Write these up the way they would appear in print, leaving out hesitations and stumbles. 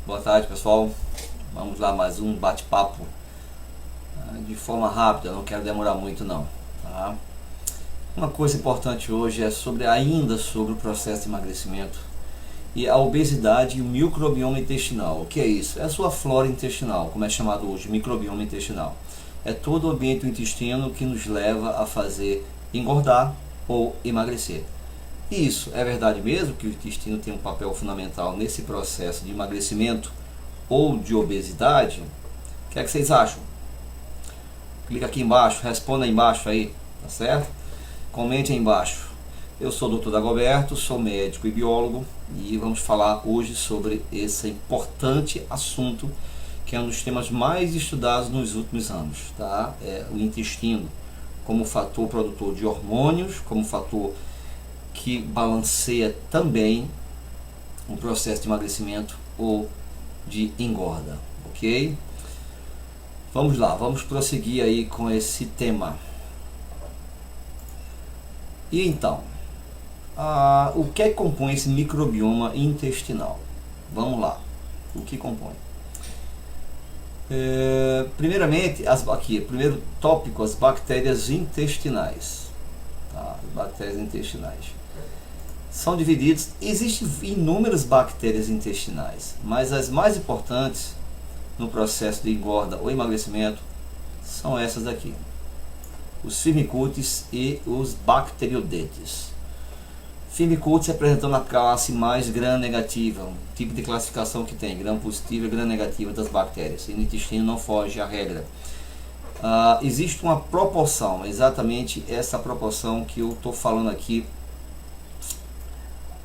Boa tarde, pessoal. Vamos lá, mais um bate-papo de forma rápida, não quero demorar muito não, tá? Uma coisa importante hoje é ainda sobre o processo de emagrecimento e a obesidade e o microbioma intestinal. O que é isso? É a sua flora intestinal, como é chamado hoje, microbioma intestinal. É todo o ambiente do intestino que nos leva a fazer engordar ou emagrecer. E isso é verdade mesmo que o intestino tem um papel fundamental nesse processo de emagrecimento ou de obesidade? O que é que vocês acham? Clica aqui embaixo, responda aí embaixo aí, tá certo? Comente aí embaixo. Eu sou o Dr. Dagoberto, sou médico e biólogo e vamos falar hoje sobre esse importante assunto que é um dos temas mais estudados nos últimos anos, tá? É o intestino como fator produtor de hormônios, como fator que balanceia também o processo de emagrecimento ou de engorda, ok? Vamos lá, vamos prosseguir aí com esse tema. E então, o que compõe esse microbioma intestinal? Vamos lá, o que compõe? Primeiramente, primeiro tópico, as bactérias intestinais. Tá? Bactérias intestinais são divididos, existem inúmeras bactérias intestinais, mas as mais importantes no processo de engorda ou emagrecimento são essas daqui: os Firmicutes e os Bacteroidetes. Firmicutes representando a classe mais gram-negativa, um tipo de classificação que tem gram-positiva e gram-negativa das bactérias, e no intestino não foge a regra. Existe uma proporção, exatamente essa proporção que eu estou falando aqui,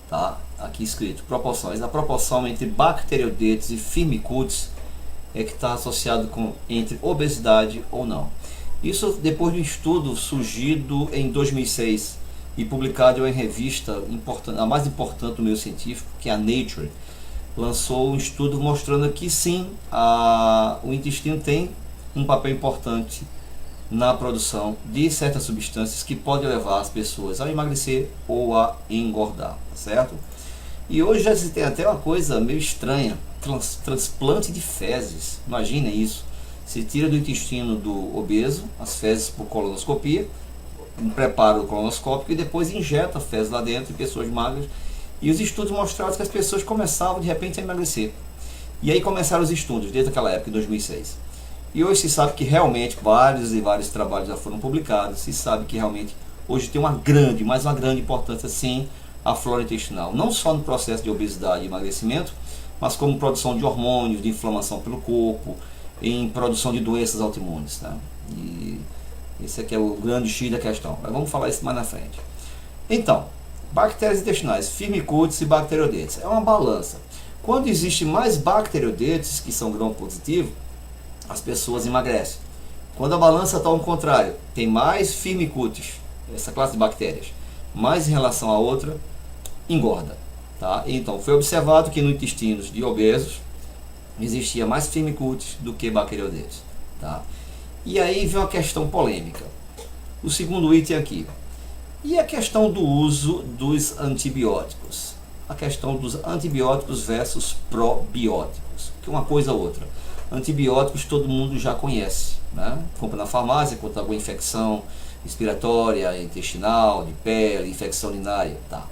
tá? Aqui escrito, proporções. A proporção entre Bacteroidetes e Firmicutes é que está associado com entre obesidade ou não. Isso depois de um estudo surgido em 2006 e publicado em revista a mais importante do meio científico, que é a Nature, lançou um estudo mostrando que sim, o intestino tem um papel importante na produção de certas substâncias que podem levar as pessoas a emagrecer ou a engordar, tá certo? E hoje já se tem até uma coisa meio estranha, transplante de fezes. Imagina isso, se tira do intestino do obeso as fezes por colonoscopia, um preparo colonoscópico, e depois injeta a fezes lá dentro em pessoas magras, e os estudos mostraram que as pessoas começavam de repente a emagrecer. E aí começaram os estudos desde aquela época, em 2006. E hoje se sabe que realmente vários e vários trabalhos já foram publicados, se sabe que realmente hoje tem uma grande importância sim a flora intestinal, não só no processo de obesidade e emagrecimento, mas como produção de hormônios, de inflamação pelo corpo, em produção de doenças autoimunes, tá? E esse aqui é o grande X da questão, mas vamos falar isso mais na frente. Então, bactérias intestinais, Firmicutes e Bacteroidetes, é uma balança. Quando existe mais Bacteroidetes, que são grão positivo, as pessoas emagrecem. Quando a balança está ao contrário, tem mais Firmicutes, essa classe de bactérias, mais em relação à outra, engorda. Tá? Então, foi observado que no intestinos de obesos existia mais Firmicutes do que Bacteroidetes. Tá? E aí vem uma questão polêmica. O segundo item aqui. E a questão do uso dos antibióticos? A questão dos antibióticos versus probióticos, que uma coisa ou outra. Antibióticos todo mundo já conhece, né? Compra na farmácia contra alguma infecção respiratória, intestinal, de pele, infecção urinária, tá?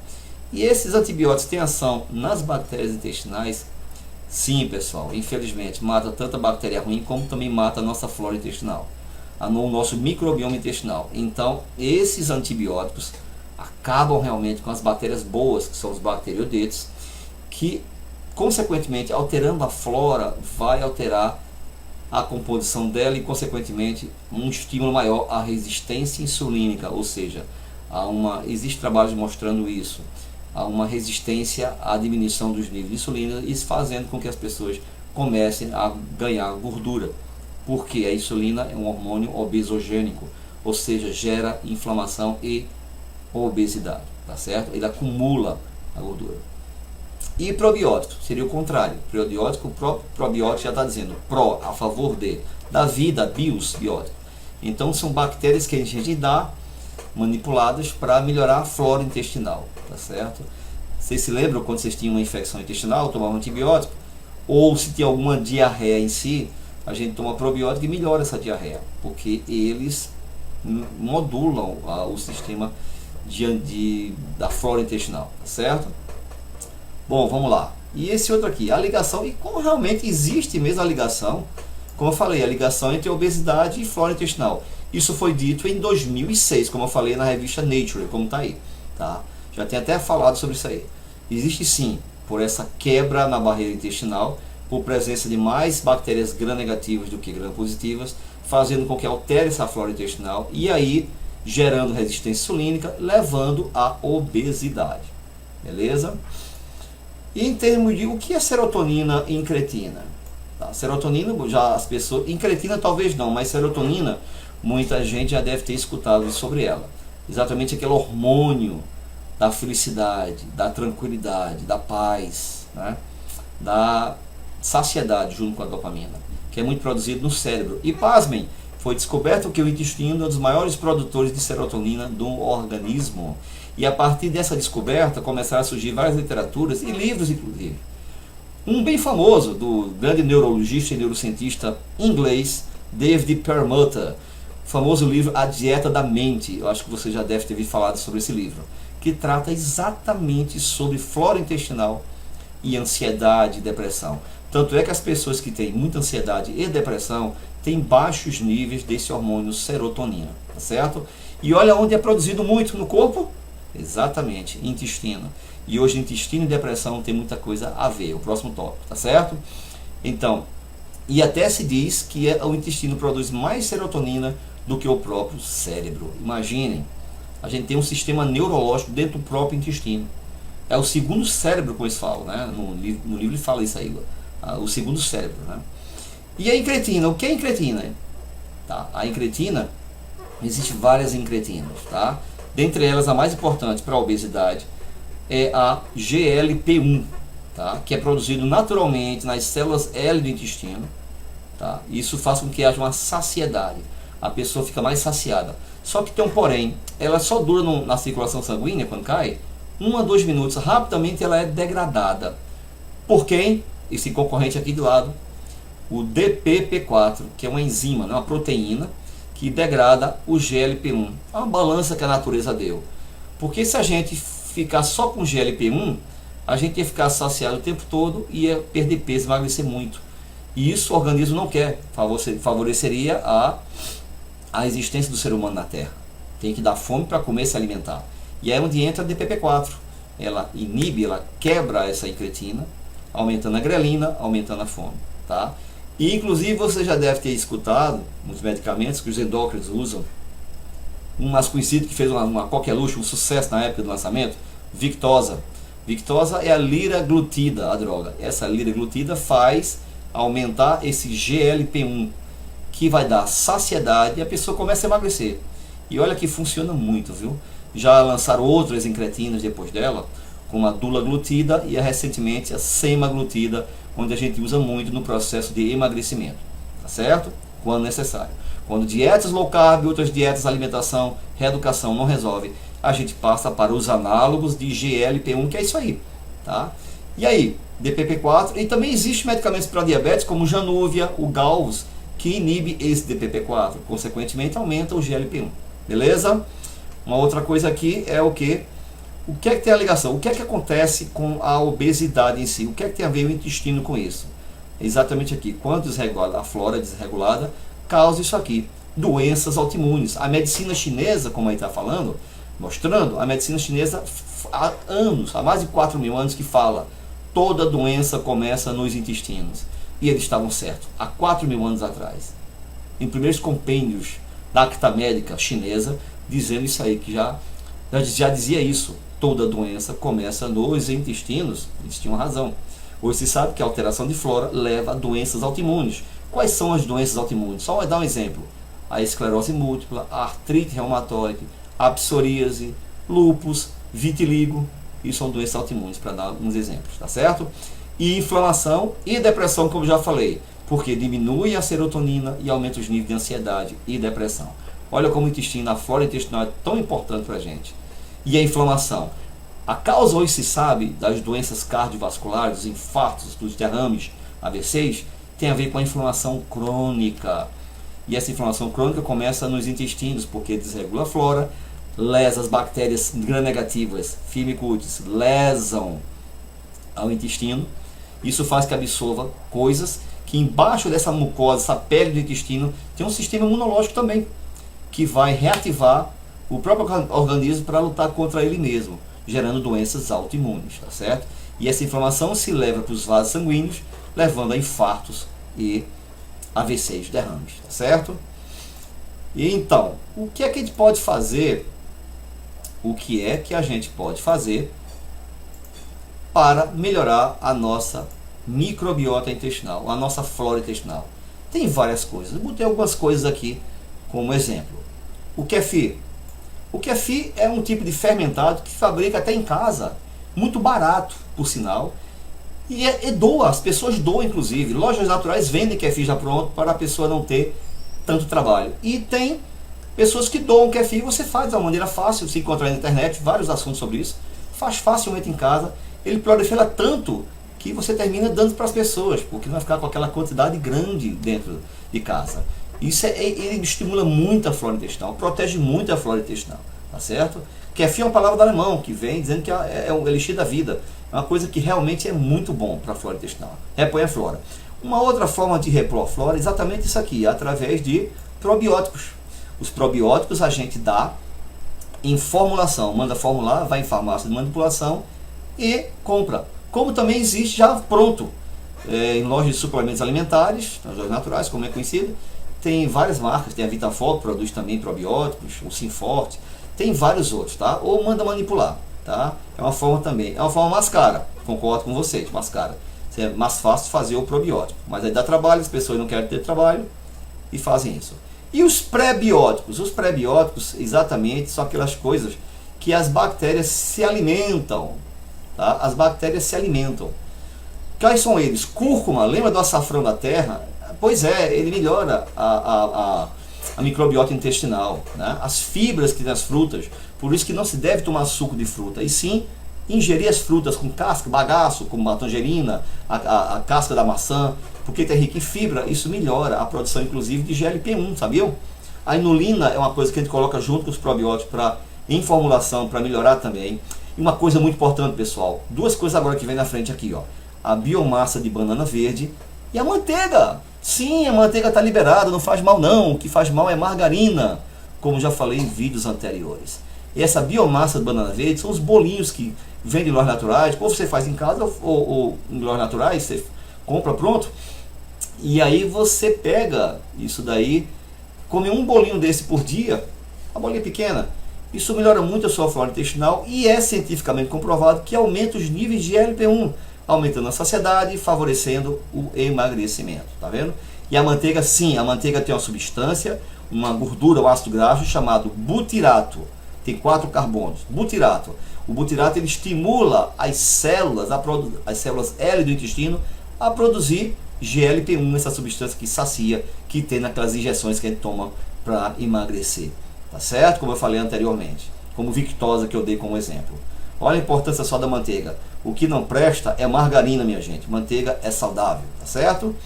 E esses antibióticos têm ação nas bactérias intestinais? Sim, pessoal, infelizmente mata tanta bactéria ruim como também mata a nossa flora intestinal, o nosso microbioma intestinal. Então esses antibióticos acabam realmente com as bactérias boas, que são os bacteroidetes, que consequentemente alterando a flora vai alterar a composição dela e consequentemente um estímulo maior à resistência insulínica, ou seja, existe trabalhos mostrando isso, há uma resistência à diminuição dos níveis de insulina, isso fazendo com que as pessoas comecem a ganhar gordura, porque a insulina é um hormônio obesogênico, ou seja, gera inflamação e obesidade, tá certo? Ele acumula a gordura. E probiótico seria o contrário. Probiótico já está dizendo pró, a favor de, da vida, bios, biótico. Então são bactérias que a gente dá manipuladas para melhorar a flora intestinal, tá certo? Vocês se lembram quando vocês tinham uma infecção intestinal, tomavam antibiótico? ou se tem alguma diarreia em si, a gente toma probiótico e melhora essa diarreia, porque eles modulam o sistema da flora intestinal, tá certo? Bom, vamos lá. E esse outro aqui, a ligação, e como realmente existe mesmo a ligação, como eu falei, a ligação entre obesidade e flora intestinal. Isso foi dito em 2006, como eu falei na revista Nature, como está aí, tá? Já tem até falado sobre isso aí. Existe sim, por essa quebra na barreira intestinal, por presença de mais bactérias gram-negativas do que gram-positivas, fazendo com que altere essa flora intestinal e aí gerando resistência insulínica, levando à obesidade. Beleza? E em termos de o que é serotonina e incretina? Tá? Serotonina, já as pessoas... Incretina talvez não, mas serotonina, muita gente já deve ter escutado sobre ela. Exatamente aquele hormônio da felicidade, da tranquilidade, da paz, né? Da saciedade junto com a dopamina, que é muito produzido no cérebro. E pasmem, foi descoberto que o intestino é um dos maiores produtores de serotonina do organismo. E a partir dessa descoberta começaram a surgir várias literaturas e livros, inclusive. Um bem famoso, do grande neurologista e neurocientista inglês, David Perlmutter, o famoso livro A Dieta da Mente. Eu acho que você já deve ter ouvido falar sobre esse livro, que trata exatamente sobre flora intestinal e ansiedade e depressão. Tanto é que as pessoas que têm muita ansiedade e depressão têm baixos níveis desse hormônio serotonina, tá certo? E olha onde é produzido muito no corpo? Exatamente, intestino. E hoje intestino e depressão tem muita coisa a ver, o próximo tópico, tá certo? Então, e até se diz que o intestino produz mais serotonina do que o próprio cérebro. Imaginem, a gente tem um sistema neurológico dentro do próprio intestino. É o segundo cérebro, como eles falam, né? No livro ele fala isso aí, o segundo cérebro, né? E a incretina, o que é incretina? Tá? A incretina, existe várias incretinas, tá? Dentre elas, a mais importante para a obesidade é a GLP-1, tá? Que é produzido naturalmente nas células L do intestino, tá? Isso faz com que haja uma saciedade, a pessoa fica mais saciada. Só que tem um porém, ela só dura na circulação sanguínea, quando cai, 1 a 2 minutos, rapidamente ela é degradada. Por quem? Esse concorrente aqui do lado, o DPP4, que é uma enzima, uma proteína, que degrada o GLP-1. É uma balança que a natureza deu. Porque se a gente ficar só com GLP-1, a gente ia ficar saciado o tempo todo e ia perder peso, emagrecer muito. E isso o organismo não quer, favoreceria a existência do ser humano na Terra. Tem que dar fome para comer e se alimentar. E é onde entra a DPP4. Ela inibe, ela quebra essa incretina, aumentando a grelina, aumentando a fome. Tá? E inclusive você já deve ter escutado nos medicamentos que os endócrinos usam. Um mais conhecido que fez uma coqueluche, um sucesso na época do lançamento, Victoza. Victoza é a liraglutida, a droga. Essa liraglutida faz aumentar esse GLP-1, que vai dar saciedade e a pessoa começa a emagrecer. E olha que funciona muito, viu? Já lançaram outras incretinas depois dela, como a dulaglutida e recentemente a semaglutida, onde a gente usa muito no processo de emagrecimento, tá certo? Quando necessário. Quando dietas low carb, outras dietas, alimentação, reeducação não resolve, a gente passa para os análogos de GLP-1, que é isso aí, tá? E aí, DPP4, e também existem medicamentos para diabetes, como o Januvia, o Galvus, que inibe esse DPP4, consequentemente aumenta o GLP-1, beleza? Uma outra coisa aqui é o que? O que é que tem a ligação? O que é que acontece com a obesidade em si? O que é que tem a ver o intestino com isso? Exatamente aqui, quando desregulada, a flora desregulada, causa isso aqui, doenças autoimunes. A medicina chinesa, como aí está falando, mostrando, a medicina chinesa há anos, há mais de 4.000 anos que fala, toda doença começa nos intestinos. E eles estavam certos, há 4.000 anos atrás. Em primeiros compêndios da Acta Médica chinesa, dizendo isso aí, que já dizia isso, toda doença começa nos intestinos. Eles tinham razão. Hoje se sabe que a alteração de flora leva a doenças autoimunes. Quais são as doenças autoimunes? Só vou dar um exemplo. A esclerose múltipla, a artrite reumatoide, a psoríase, lúpus, vitiligo. Isso são doenças autoimunes, para dar alguns exemplos, tá certo? E inflamação e depressão, como já falei, porque diminui a serotonina e aumenta os níveis de ansiedade e depressão. Olha como o intestino, a flora intestinal é tão importante para a gente. E a inflamação. A causa hoje se sabe das doenças cardiovasculares, dos infartos, dos derrames, AVCs, tem a ver com a inflamação crônica. E essa inflamação crônica começa nos intestinos, porque desregula a flora, lesa as bactérias gram-negativas, Firmicutes, lesam ao intestino. Isso faz que absorva coisas que embaixo dessa mucosa, essa pele do intestino, tem um sistema imunológico também, que vai reativar o próprio organismo para lutar contra ele mesmo, gerando doenças autoimunes, tá certo? E essa inflamação se leva para os vasos sanguíneos, levando a infartos e AVCs, derrames, tá certo? E então, o que é que a gente pode fazer? O que é que a gente pode fazer para melhorar a nossa microbiota intestinal, a nossa flora intestinal? Tem várias coisas. Eu botei algumas coisas aqui como exemplo. O kefir. O kefir é um tipo de fermentado que fabrica até em casa, muito barato, por sinal, e doa, as pessoas doam inclusive. Lojas naturais vendem kefir já pronto para a pessoa não ter tanto trabalho. E tem pessoas que doam kefir, você faz de uma maneira fácil, se encontrar na internet, vários assuntos sobre isso, faz facilmente em casa, ele prolifera tanto que você termina dando para as pessoas, porque não vai ficar com aquela quantidade grande dentro de casa. Isso ele estimula muito a flora intestinal, protege muito a flora intestinal, tá certo? Kefir é uma palavra do alemão, que vem dizendo que é o elixir da vida. É uma coisa que realmente é muito bom para a flora intestinal. Repõe a flora. Uma outra forma de repor a flora é exatamente isso aqui, através de probióticos. Os probióticos a gente dá em formulação, manda formular, vai em farmácia de manipulação e compra. Como também existe já pronto, em lojas de suplementos alimentares, nas lojas naturais, como é conhecido. Tem várias marcas, tem a Vitafol, que produz também probióticos, o Simforte, tem vários outros, tá? Ou manda manipular, tá? É uma forma também, é uma forma mais cara, concordo com vocês, mais cara. É mais fácil fazer o probiótico, mas aí dá trabalho, as pessoas não querem ter trabalho e fazem isso. E os pré-bióticos? Os pré-bióticos, exatamente, são aquelas coisas que as bactérias se alimentam, tá? As bactérias se alimentam. Quais são eles? Cúrcuma, lembra do açafrão da terra? Pois é, ele melhora a microbiota intestinal, né? As fibras que tem nas frutas, por isso que não se deve tomar suco de fruta, e sim ingerir as frutas com casca, bagaço, como a tangerina, a casca da maçã, porque é rico em fibra, isso melhora a produção inclusive de GLP-1, sabiam? A inulina é uma coisa que a gente coloca junto com os probióticos em formulação para melhorar também. E uma coisa muito importante, pessoal, duas coisas agora que vem na frente aqui, ó. A biomassa de banana verde e a manteiga. Sim, a manteiga está liberada, não faz mal não. O que faz mal é margarina, como já falei em vídeos anteriores. E essa biomassa de banana verde são os bolinhos que vêm de lojas naturais, ou você faz em casa, ou em lojas naturais, você compra pronto. E aí você pega isso daí, come um bolinho desse por dia, uma bolinha pequena. Isso melhora muito a sua flora intestinal e é cientificamente comprovado que aumenta os níveis de GLP-1, aumentando a saciedade e favorecendo o emagrecimento, tá vendo? E a manteiga, sim, a manteiga tem uma substância, uma gordura, um ácido graxo chamado butirato. Tem 4 carbonos, butirato. O butirato ele estimula as células L do intestino a produzir GLP-1, essa substância que sacia, que tem naquelas injeções que a gente toma para emagrecer, tá certo? Como eu falei anteriormente, como Victosa que eu dei como exemplo. Olha a importância só da manteiga. O que não presta é margarina, minha gente. Manteiga é saudável, tá certo?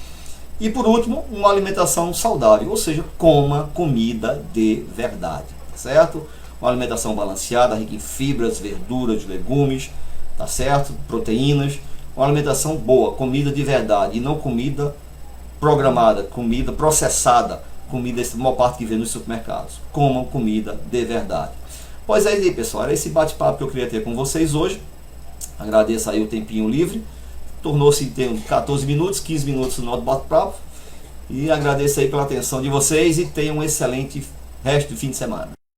E por último, uma alimentação saudável, ou seja, coma comida de verdade, tá certo? Uma alimentação balanceada, rica em fibras, verduras, legumes, tá certo? Proteínas. Uma alimentação boa, comida de verdade, e não comida programada, comida processada, comida, essa maior parte que vem nos supermercados. Comam comida de verdade. Pois é aí, pessoal, era esse bate-papo que eu queria ter com vocês hoje. Agradeço aí o tempinho livre. Tornou-se em 14 minutos, 15 minutos no nosso bate-papo. E agradeço aí pela atenção de vocês e tenham um excelente resto de fim de semana.